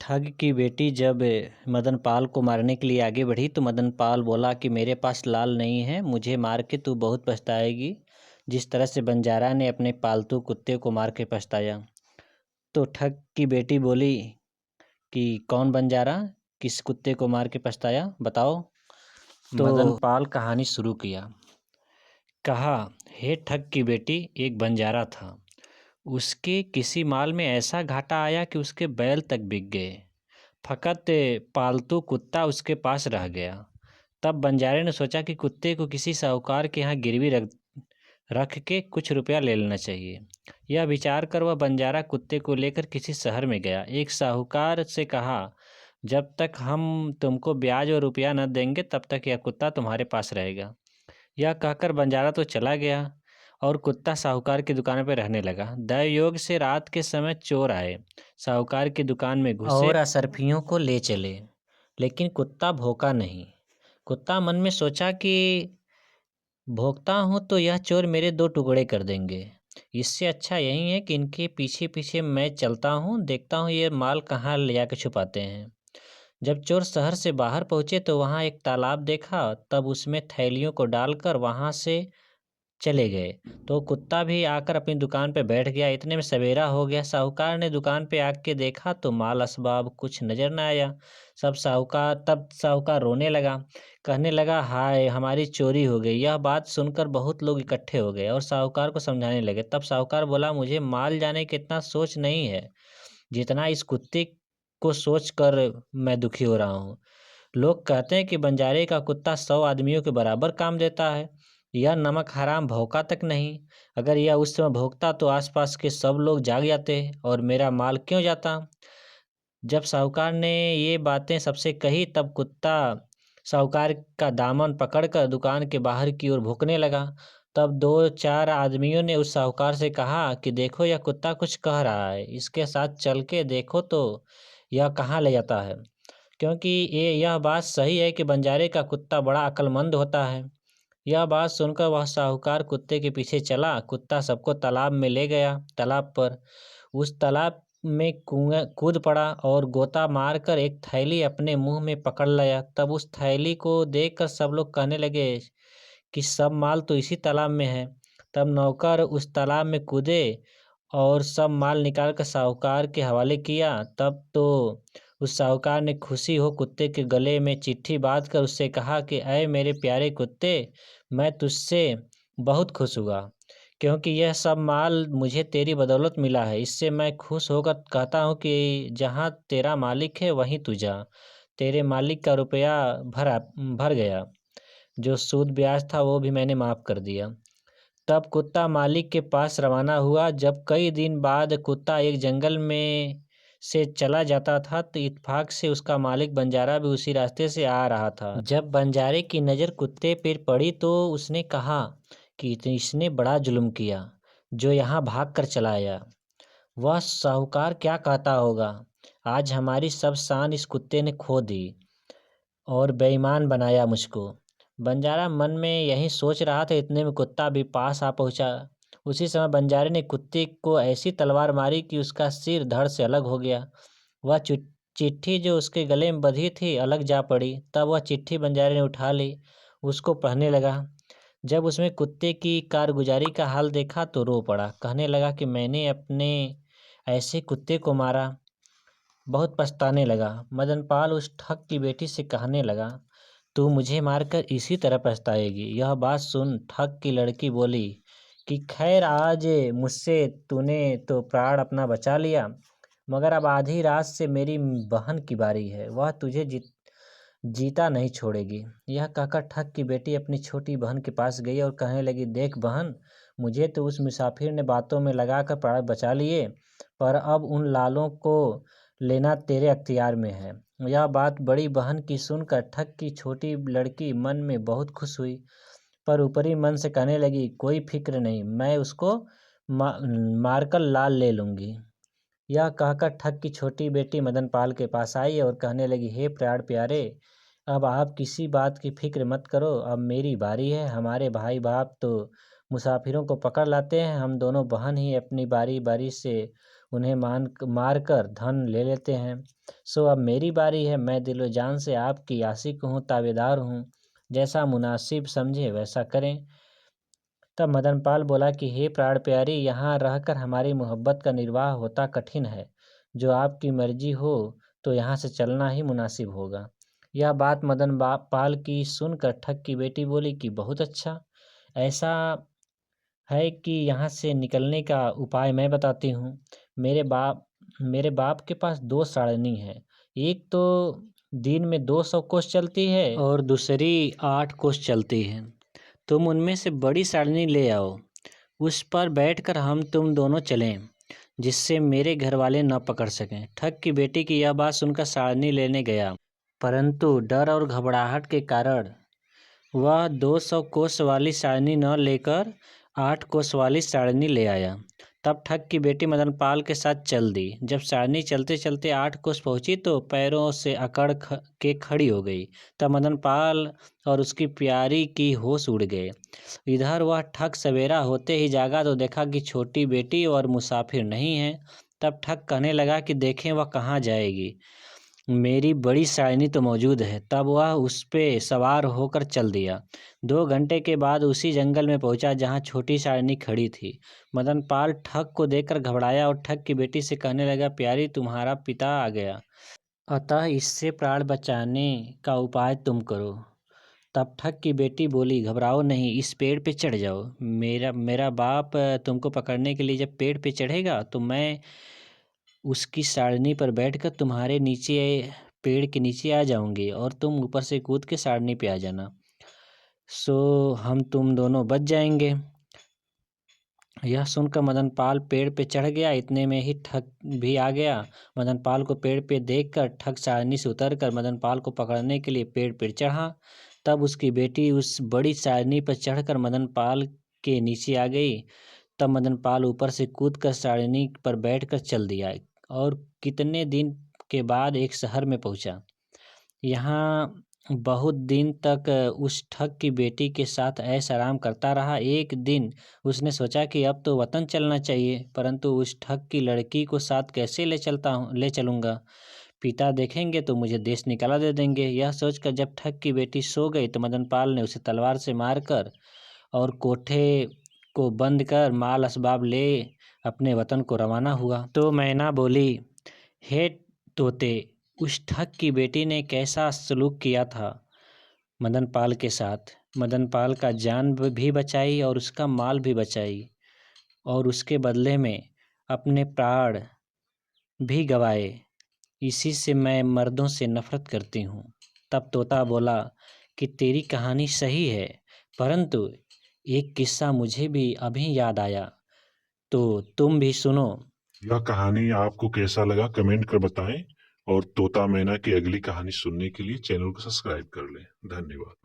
ठग की बेटी जब मदन पाल को मारने के लिए आगे बढ़ी तो मदन पाल बोला कि मेरे पास लाल नहीं है, मुझे मार के तू बहुत पछताएगी, जिस तरह से बंजारा ने अपने पालतू कुत्ते को मार के पछताया। तो ठग की बेटी बोली कि कौन बंजारा, किस कुत्ते को मार के पछताया, बताओ। तो मदन पाल कहानी शुरू किया। कहा, हे ठग की बेटी, एक बंजारा था। उसके किसी माल में ऐसा घाटा आया कि उसके बैल तक बिक गए। फकत पालतू कुत्ता उसके पास रह गया। तब बंजारे ने सोचा कि कुत्ते को किसी साहूकार के यहाँ गिरवी रख के कुछ रुपया ले लेना चाहिए। यह विचार कर वह बंजारा कुत्ते को लेकर किसी शहर में गया। एक साहूकार से कहा, जब तक हम तुमको ब्याज और रुपया न देंगे तब तक यह कुत्ता तुम्हारे पास रहेगा। यह कहकर बंजारा तो चला गया और कुत्ता साहूकार की दुकान पर रहने लगा। दैवयोग से रात के समय चोर आए, साहूकार की दुकान में घुसे और असरफियों को ले चले, लेकिन कुत्ता भौंका नहीं। कुत्ता मन में सोचा कि भौंकता हूँ तो यह चोर मेरे दो टुकड़े कर देंगे। इससे अच्छा यही है कि इनके पीछे पीछे मैं चलता हूँ, देखता हूँ ये माल कहाँ ले जाकर छुपाते हैं। जब चोर शहर से बाहर पहुंचे तो वहां एक तालाब देखा। तब उसमें थैलियों को डालकर वहां से चले गए। तो कुत्ता भी आकर अपनी दुकान पे बैठ गया। इतने में सवेरा हो गया। साहूकार ने दुकान पे आके देखा तो माल असबाब कुछ नजर न आया। तब साहूकार रोने लगा, कहने लगा, हाय हमारी चोरी हो गई। यह बात सुनकर बहुत लोग इकट्ठे हो गए और साहूकार को समझाने लगे। तब साहूकार बोला, मुझे माल जाने की इतना सोच नहीं है जितना इस कुत्ते को सोच कर मैं दुखी हो रहा हूँ। लोग कहते हैं कि बंजारे का कुत्ता 100 आदमियों के बराबर काम देता है। यह नमक हराम भौंका तक नहीं। अगर यह उस समय भौंकता तो आसपास के सब लोग जाग जाते और मेरा माल क्यों जाता। जब साहूकार ने ये बातें सबसे कही तब कुत्ता साहूकार का दामन पकड़कर दुकान के बाहर की ओर भौंकने लगा। तब 2-4 आदमियों ने उस साहूकार से कहा कि देखो, यह कुत्ता कुछ कह रहा है, इसके साथ चल के देखो तो यह कहाँ ले जाता है। क्योंकि यह बात सही है कि बंजारे का कुत्ता बड़ा अक्लमंद होता है। यह बात सुनकर वह साहूकार कुत्ते के पीछे चला। कुत्ता सबको तालाब में ले गया। तालाब पर उस तालाब में कूद पड़ा और गोता मारकर एक थैली अपने मुंह में पकड़ लिया। तब उस थैली को देखकर सब लोग कहने लगे कि सब माल तो इसी तालाब में है। तब नौकर उस तालाब में कूदे और सब माल निकालकर साहूकार के हवाले किया। तब तो उस साहूकार ने खुशी हो कुत्ते के गले में चिट्ठी बांधकर उससे कहा कि अय मेरे प्यारे कुत्ते, मैं तुझसे बहुत खुश हुआ, क्योंकि यह सब माल मुझे तेरी बदौलत मिला है। इससे मैं खुश होकर कहता हूँ कि जहाँ तेरा मालिक है वहीं तू जा। तेरे मालिक का रुपया भर गया, जो सूद ब्याज था वो भी मैंने माफ़ कर दिया। तब कुत्ता मालिक के पास रवाना हुआ। जब कई दिन बाद कुत्ता एक जंगल में से चला जाता था तो इत्तेफाक से उसका मालिक बंजारा भी उसी रास्ते से आ रहा था। जब बंजारे की नज़र कुत्ते पर पड़ी तो उसने कहा कि इसने बड़ा जुल्म किया जो यहाँ भाग कर चला आया। वह साहूकार क्या कहता होगा। आज हमारी सब शान इस कुत्ते ने खो दी और बेईमान बनाया मुझको। बंजारा मन में यही सोच रहा था, इतने में कुत्ता भी पास आ पहुंचा। उसी समय बंजारे ने कुत्ते को ऐसी तलवार मारी कि उसका सिर धड़ से अलग हो गया। वह चिट्ठी जो उसके गले में बंधी थी अलग जा पड़ी। तब वह चिट्ठी बंजारे ने उठा ली, उसको पढ़ने लगा। जब उसमें कुत्ते की कारगुजारी का हाल देखा तो रो पड़ा। कहने लगा कि मैंने अपने ऐसे कुत्ते को मारा, बहुत पछताने लगा। मदनपाल उस ठग की बेटी से कहने लगा, तू मुझे मारकर इसी तरह पछताएगी। यह बात सुन ठग की लड़की बोली कि खैर, आज मुझसे तूने तो प्राण अपना बचा लिया, मगर अब आधी रात से मेरी बहन की बारी है, वह तुझे जीता नहीं छोड़ेगी। यह कहकर ठग की बेटी अपनी छोटी बहन के पास गई और कहने लगी, देख बहन, मुझे तो उस मुसाफिर ने बातों में लगाकर प्राण बचा लिए, पर अब उन लालों को लेना तेरे अख्तियार में है। यह बात बड़ी बहन की सुनकर ठग की छोटी लड़की मन में बहुत खुश हुई, पर ऊपरी मन से कहने लगी, कोई फिक्र नहीं, मैं उसको मारकर लाल ले लूँगी। यह कहकर ठग की छोटी बेटी मदनपाल के पास आई और कहने लगी, हे प्राण प्यारे, अब आप किसी बात की फिक्र मत करो, अब मेरी बारी है। हमारे भाई बाप तो मुसाफिरों को पकड़ लाते हैं, हम दोनों बहन ही अपनी बारी बारी से उन्हें मार कर धन ले लेते हैं। सो अब मेरी बारी है, मैं दिलो जान से आपकी आशिक हूँ, ताबेदार हूँ, जैसा मुनासिब समझे वैसा करें। तब मदनपाल बोला कि हे प्राण प्यारी, यहाँ रहकर हमारी मोहब्बत का निर्वाह होता कठिन है। जो आपकी मर्जी हो तो यहाँ से चलना ही मुनासिब होगा। यह बात पाल की सुनकर ठग की बेटी बोली कि बहुत अच्छा, ऐसा है कि यहाँ से निकलने का उपाय मैं बताती हूँ। मेरे बाप के पास 2 साड़नी है। एक तो दिन में 200 कोस चलती है और दूसरी 8 कोस चलती है। तुम उनमें से बड़ी साड़नी ले आओ, उस पर बैठकर हम तुम दोनों चलें, जिससे मेरे घर वाले न पकड़ सकें। ठग की बेटी की यह बात सुनकर साड़नी लेने गया, परंतु डर और घबराहट के कारण वह 200 कोस वाली साड़नी न लेकर 8 कोस वाली साड़नी ले आया। तब ठग की बेटी मदनपाल के साथ चल दी। जब साड़नी चलते चलते 8 कोस पहुंची तो पैरों से अकड़ के खड़ी हो गई। तब मदनपाल और उसकी प्यारी की होश उड़ गए। इधर वह ठग सवेरा होते ही जागा तो देखा कि छोटी बेटी और मुसाफिर नहीं है। तब ठग कहने लगा कि देखें वह कहाँ जाएगी, मेरी बड़ी साड़नी तो मौजूद है। तब वह उस पे सवार होकर चल दिया। 2 घंटे के बाद उसी जंगल में पहुंचा जहां छोटी साड़नी खड़ी थी। मदनपाल ठग को देखकर घबराया और ठग की बेटी से कहने लगा, प्यारी तुम्हारा पिता आ गया, अतः इससे प्राण बचाने का उपाय तुम करो। तब ठग की बेटी बोली, घबराओ नहीं, इस पेड़ पे चढ़ जाओ। मेरा बाप तुमको पकड़ने के लिए जब पेड़ पे चढ़ेगा तो मैं उसकी सारनी पर बैठकर तुम्हारे नीचे, पेड़ के नीचे आ जाऊंगी और तुम ऊपर से कूद के सारनी पे आ जाना। सो हम तुम दोनों बच जाएंगे। यह सुनकर मदनपाल पेड़ पे चढ़ गया। इतने में ही ठग भी आ गया। मदनपाल को पेड़ पे देखकर ठग सारनी से उतरकर मदनपाल को पकड़ने के लिए पेड़ पर चढ़ा। तब उसकी बेटी उस बड़ी सारनी पर चढ़कर मदनपाल के नीचे आ गई। तब मदनपाल ऊपर से कूदकर सारनी पर बैठकर चल दिया और कितने दिन के बाद एक शहर में पहुंचा। यहाँ बहुत दिन तक उस ठग की बेटी के साथ ऐश आराम करता रहा। एक दिन उसने सोचा कि अब तो वतन चलना चाहिए, परंतु उस ठग की लड़की को साथ कैसे ले चलूँगा, पिता देखेंगे तो मुझे देश निकाला दे देंगे। यह सोचकर जब ठग की बेटी सो गई तो मदनपाल ने उसे तलवार से मारकर और कोठे को बंद कर माल असबाब ले अपने वतन को रवाना हुआ। तो मैना बोली, हे तोते, उस ठग की बेटी ने कैसा सलूक किया था मदनपाल के साथ। मदनपाल का जान भी बचाई और उसका माल भी बचाई और उसके बदले में अपने प्राण भी गवाए। इसी से मैं मर्दों से नफरत करती हूँ। तब तोता बोला कि तेरी कहानी सही है, परंतु एक किस्सा मुझे भी अभी याद आया, तो तुम भी सुनो। यह कहानी आपको कैसा लगा कमेंट कर बताएं और तोता मैना की अगली कहानी सुनने के लिए चैनल को सब्सक्राइब कर लें। धन्यवाद।